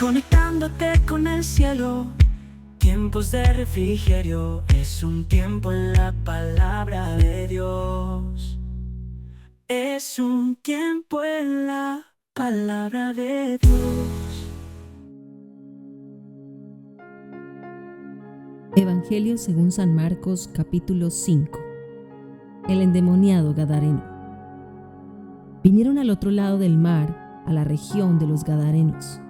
conectándote con el cielo. Tiempos de refrigerio, es un tiempo en la palabra de Dios. Es un tiempo en la palabra de Dios. Evangelio según San Marcos, capítulo 5. El endemoniado gadareno. Vinieron al otro lado del mar, a la región de los Gadarenos,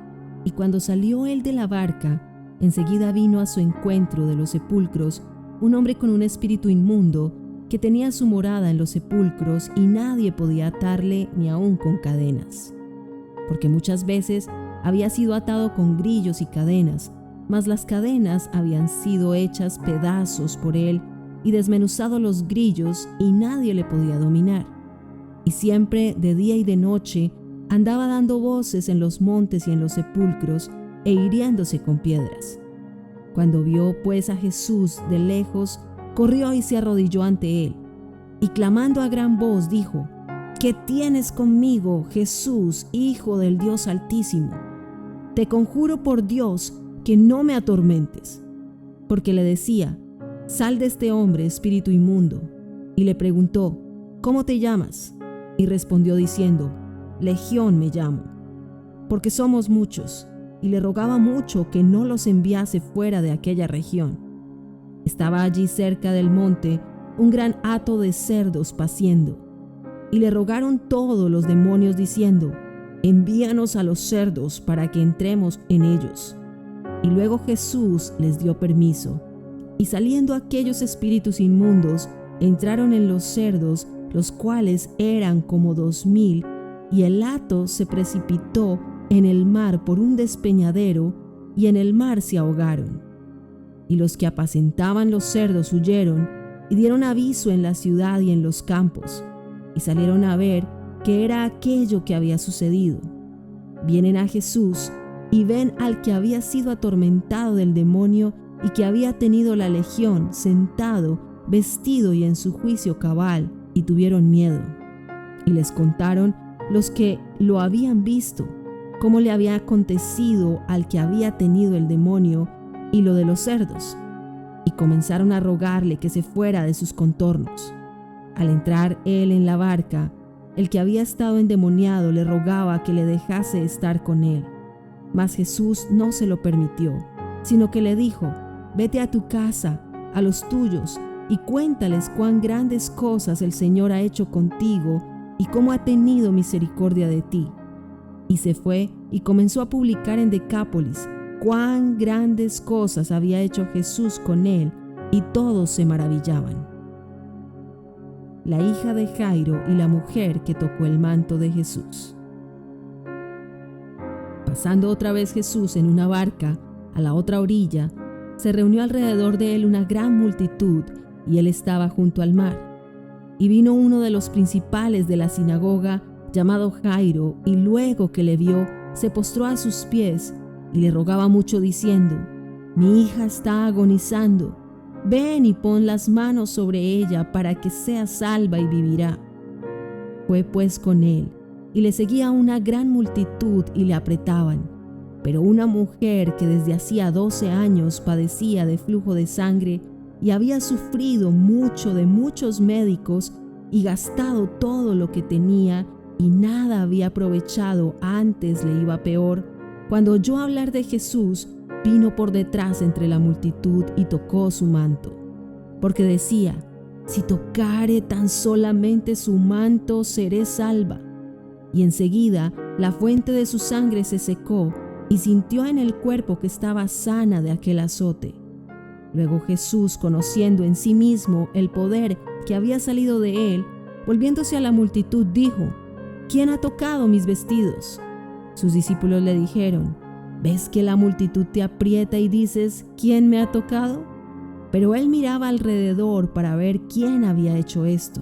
y cuando salió él de la barca, enseguida vino a su encuentro de los sepulcros un hombre con un espíritu inmundo que tenía su morada en los sepulcros y nadie podía atarle ni aun con cadenas. Porque muchas veces había sido atado con grillos y cadenas, mas las cadenas habían sido hechas pedazos por él y desmenuzado los grillos y nadie le podía dominar. Y siempre de día y de noche andaba dando voces en los montes y en los sepulcros e hiriéndose con piedras. Cuando vio pues a Jesús de lejos, corrió y se arrodilló ante él, y clamando a gran voz dijo: ¿Qué tienes conmigo, Jesús, Hijo del Dios Altísimo? Te conjuro por Dios que no me atormentes. Porque le decía: Sal de este hombre, espíritu inmundo. Y le preguntó: ¿Cómo te llamas? Y respondió diciendo: Legión me llamo, porque somos muchos. Y le rogaba mucho que no los enviase fuera de aquella región. Estaba allí cerca del monte un gran hato de cerdos paciendo. Y le rogaron todos los demonios diciendo: Envíanos a los cerdos para que entremos en ellos. Y luego Jesús les dio permiso. Y saliendo aquellos espíritus inmundos, entraron en los cerdos, los cuales eran como 2000, y el hato se precipitó en el mar por un despeñadero, y en el mar se ahogaron. Y los que apacentaban los cerdos huyeron, y dieron aviso en la ciudad y en los campos, y salieron a ver qué era aquello que había sucedido. Vienen a Jesús, y ven al que había sido atormentado del demonio, y que había tenido la legión, sentado, vestido y en su juicio cabal, y tuvieron miedo. Y les contaron los que lo habían visto, cómo le había acontecido al que había tenido el demonio y lo de los cerdos, y comenzaron a rogarle que se fuera de sus contornos. Al entrar él en la barca, el que había estado endemoniado le rogaba que le dejase estar con él, mas Jesús no se lo permitió, sino que le dijo: Vete a tu casa, a los tuyos, y cuéntales cuán grandes cosas el Señor ha hecho contigo y cómo ha tenido misericordia de ti. Y se fue y comenzó a publicar en Decápolis cuán grandes cosas había hecho Jesús con él, y todos se maravillaban. La hija de Jairo y la mujer que tocó el manto de Jesús. Pasando otra vez Jesús en una barca a la otra orilla, se reunió alrededor de él una gran multitud, y él estaba junto al mar. Y vino uno de los principales de la sinagoga, llamado Jairo, y luego que le vio, se postró a sus pies y le rogaba mucho diciendo: Mi hija está agonizando, ven y pon las manos sobre ella para que sea salva y vivirá. Fue pues con él, y le seguía una gran multitud y le apretaban. Pero una mujer que desde hacía 12 años padecía de flujo de sangre y había sufrido mucho de muchos médicos y gastado todo lo que tenía, y nada había aprovechado, antes le iba peor, cuando oyó hablar de Jesús, vino por detrás entre la multitud y tocó su manto, porque decía: Si tocare tan solamente su manto, seré salva. Y enseguida la fuente de su sangre se secó, y sintió en el cuerpo que estaba sana de aquel azote. Luego Jesús, conociendo en sí mismo el poder que había salido de él, volviéndose a la multitud, dijo: ¿Quién ha tocado mis vestidos? Sus discípulos le dijeron: ¿Ves que la multitud te aprieta y dices: ¿Quién me ha tocado? Pero él miraba alrededor para ver quién había hecho esto.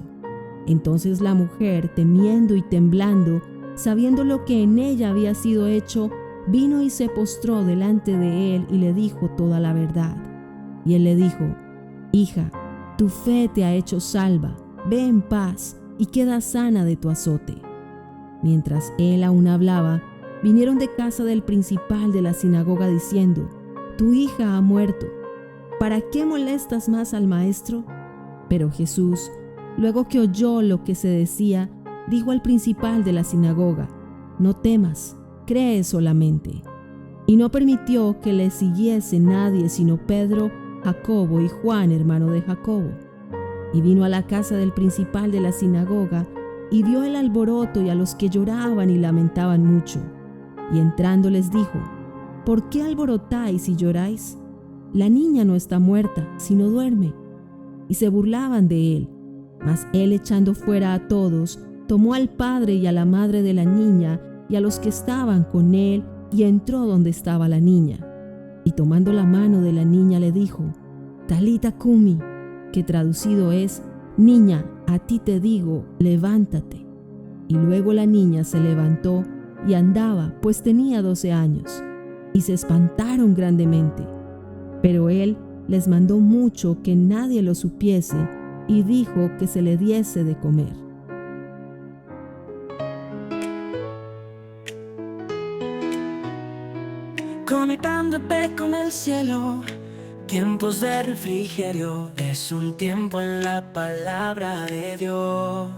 Entonces la mujer, temiendo y temblando, sabiendo lo que en ella había sido hecho, vino y se postró delante de él y le dijo toda la verdad. Y él le dijo: Hija, tu fe te ha hecho salva, ve en paz y queda sana de tu azote. Mientras él aún hablaba, vinieron de casa del principal de la sinagoga diciendo: «Tu hija ha muerto. ¿Para qué molestas más al maestro?». Pero Jesús, luego que oyó lo que se decía, dijo al principal de la sinagoga: «No temas, cree solamente». Y no permitió que le siguiese nadie sino Pedro, Jacobo y Juan, hermano de Jacobo. Y vino a la casa del principal de la sinagoga, y vio el alboroto y a los que lloraban y lamentaban mucho. Y entrando les dijo: «¿Por qué alborotáis y lloráis? La niña no está muerta, sino duerme». Y se burlaban de él. Mas él, echando fuera a todos, tomó al padre y a la madre de la niña y a los que estaban con él, y entró donde estaba la niña. Y tomando la mano de la niña le dijo: «Talita cumi», que traducido es: «Niña, a ti te digo, levántate». Y luego la niña se levantó y andaba, pues tenía 12 años. Y se espantaron grandemente. Pero él les mandó mucho que nadie lo supiese, y dijo que se le diese de comer. Conectándote con el cielo, tiempos de refrigerio, es un tiempo en la palabra de Dios.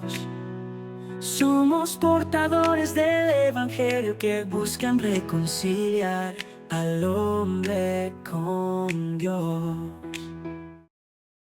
Somos portadores del evangelio que buscan reconciliar al hombre con Dios.